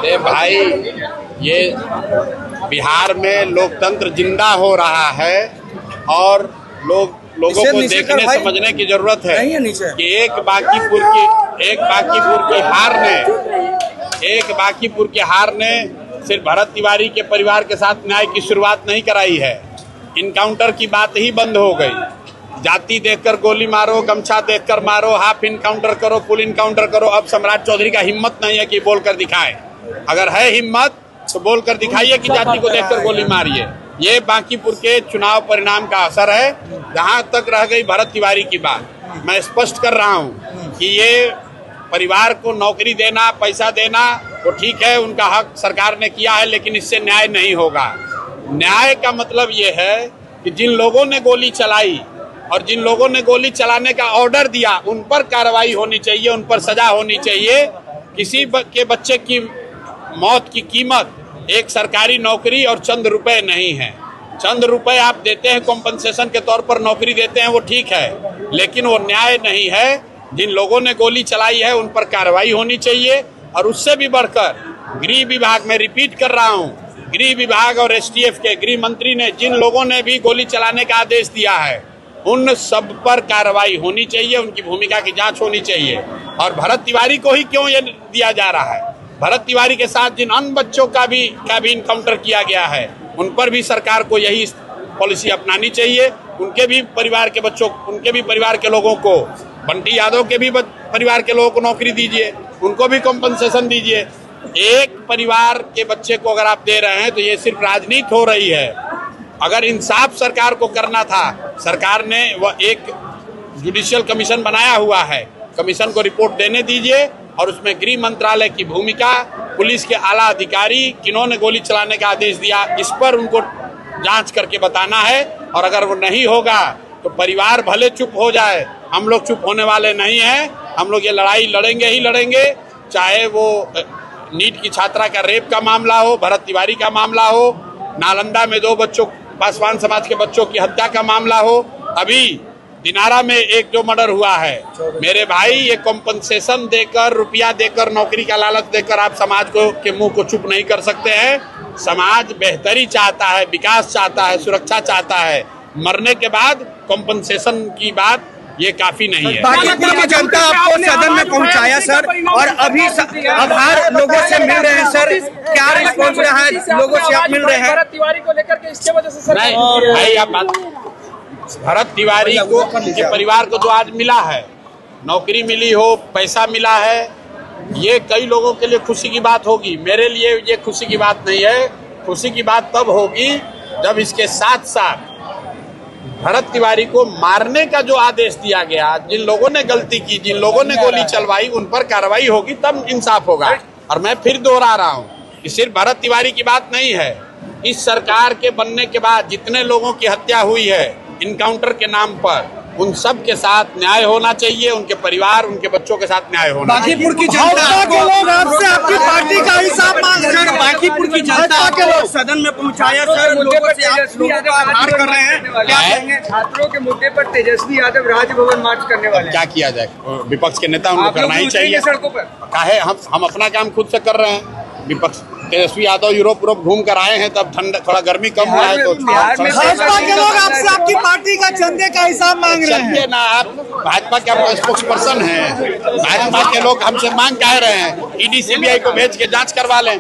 अरे भाई, ये बिहार में लोकतंत्र जिंदा हो रहा है और लोगों को देखने समझने की जरूरत है कि एक बांकीपुर की हार ने सिर्फ भरत तिवारी के परिवार के साथ न्याय की शुरुआत नहीं कराई है। इनकाउंटर की बात ही बंद हो गई। जाति देखकर गोली मारो, गमछा देखकर मारो, हाफ इनकाउंटर करो, फुल इनकाउंटर करो। अब सम्राट चौधरी का हिम्मत नहीं है कि बोलकर दिखाए। अगर है हिम्मत तो बोलकर दिखाइए कि जाति को देखकर गोली मारिए। ये बांकीपुर के चुनाव परिणाम का असर है। जहां तक रह गई भरत तिवारी की बात, मैं स्पष्ट कर रहा हूं कि ये परिवार को नौकरी देना, पैसा देना वो ठीक है, उनका हक सरकार ने किया है, लेकिन इससे न्याय नहीं होगा। न्याय का मतलब ये है कि जिन लोगों ने गोली चलाई और जिन लोगों ने गोली चलाने का ऑर्डर दिया, उन पर कार्रवाई होनी चाहिए, उन पर सजा होनी चाहिए। किसी के बच्चे की मौत की कीमत एक सरकारी नौकरी और चंद रुपए नहीं है। चंद रुपए आप देते हैं कॉम्पनसेशन के तौर पर, नौकरी देते हैं, वो ठीक है, लेकिन वो न्याय नहीं है। जिन लोगों ने गोली चलाई है उन पर कार्रवाई होनी चाहिए। और उससे भी बढ़कर गृह विभाग में रिपीट कर रहा हूं, गृह विभाग और एसटीएफ के गृह मंत्री ने जिन लोगों ने भी गोली चलाने का आदेश दिया है उन सब पर कार्रवाई होनी चाहिए, उनकी भूमिका की जांच होनी चाहिए। और भरत तिवारी को ही क्यों ये दिया जा रहा है? भरत तिवारी के साथ जिन अन्य बच्चों का भी इनकाउंटर किया गया है उन पर भी सरकार को यही पॉलिसी अपनानी चाहिए। उनके भी परिवार के बच्चों, उनके भी परिवार के लोगों को, बंटी यादव के भी परिवार के लोगों को नौकरी दीजिए, उनको भी कॉम्पनसेशन दीजिए। एक परिवार के बच्चे को अगर आप दे रहे हैं तो ये सिर्फ राजनीति हो रही है। अगर इंसाफ सरकार को करना था, सरकार ने वह एक जुडिशियल कमीशन बनाया हुआ है, कमीशन को रिपोर्ट देने दीजिए और उसमें गृह मंत्रालय की भूमिका, पुलिस के आला अधिकारी किन्होंने गोली चलाने का आदेश दिया, इस पर उनको जांच करके बताना है। और अगर वो नहीं होगा तो परिवार भले चुप हो जाए, हम लोग चुप होने वाले नहीं हैं। हम लोग ये लड़ाई लड़ेंगे ही लड़ेंगे, चाहे वो नीट की छात्रा का रेप का मामला हो, भरत तिवारी का मामला हो, नालंदा में 2 बच्चों, पासवान समाज के बच्चों की हत्या का मामला हो, अभी दिनारा में एक जो मर्डर हुआ है। मेरे भाई, ये कॉम्पनसेशन देकर, रुपया देकर, नौकरी का लालच देकर आप समाज को के मुंह को चुप नहीं कर सकते हैं। समाज बेहतरी चाहता है, विकास चाहता है, सुरक्षा चाहता है। मरने के बाद कॉम्पनसेशन की बात ये काफी नहीं है। बांकीपुर की जनता आपको सदन में पहुंचाया सर, और अभी आभार लोगों से मिल रहे हैं सर, क्या रिस्पॉन्स रहा है लोगों से? आप मिल रहे हैं भरत तिवारी को लेकर के, इसके वजह से सर नहीं भाई, आप भरत तिवारी को, उनके परिवार को जो आज मिला है, नौकरी मिली हो, पैसा मिला है, ये कई लोगों के लिए खुशी की बात होगी। मेरे लिए ये खुशी की बात नहीं है। खुशी की बात तब होगी जब इसके साथ साथ भरत तिवारी को मारने का जो आदेश दिया गया, जिन लोगों ने गलती की, जिन लोगों ने गोली चलवाई, उन पर कार्रवाई होगी, तब इंसाफ होगा। और मैं फिर दोहरा रहा हूँ कि सिर्फ भरत तिवारी की बात नहीं है। इस सरकार के बनने के बाद जितने लोगों की हत्या हुई है इनकाउंटर के नाम पर, उन सब के साथ न्याय होना चाहिए। उनके परिवार, उनके बच्चों के साथ न्याय होना चाहिए। बांकीपुर की जनता के लोग आपसे आपकी पार्टी का हिसाब मांग रहे हैं। बांकीपुर की जनता के लोग सदन में पहुंचाया सर, लोगों से आप लोगों का आभार कर रहे हैं। क्या कहेंगे? छात्रों के मुद्दे पर तेजस्वी यादव राजभवन मार्च करने वाले हैं। क्या किया जाए? विपक्ष के नेता उनको करना ही चाहिए। सड़कों पर काहे हम अपना काम खुद से कर रहे हैं। विपक्ष तेजस्वी यादव यूरोप घूम कर आए हैं, तब ठंडा, थोड़ा गर्मी कम हुआ है तो भाजपा के लोग आपसे आपकी पार्टी का चंदे का हिसाब मांग रहे हैं। ना, आप भाजपा के स्पोक्स पर्सन हैं। भाजपा के लोग हमसे मांग कह रहे हैं ईडी सीबीआई को भेज के जांच करवा लें।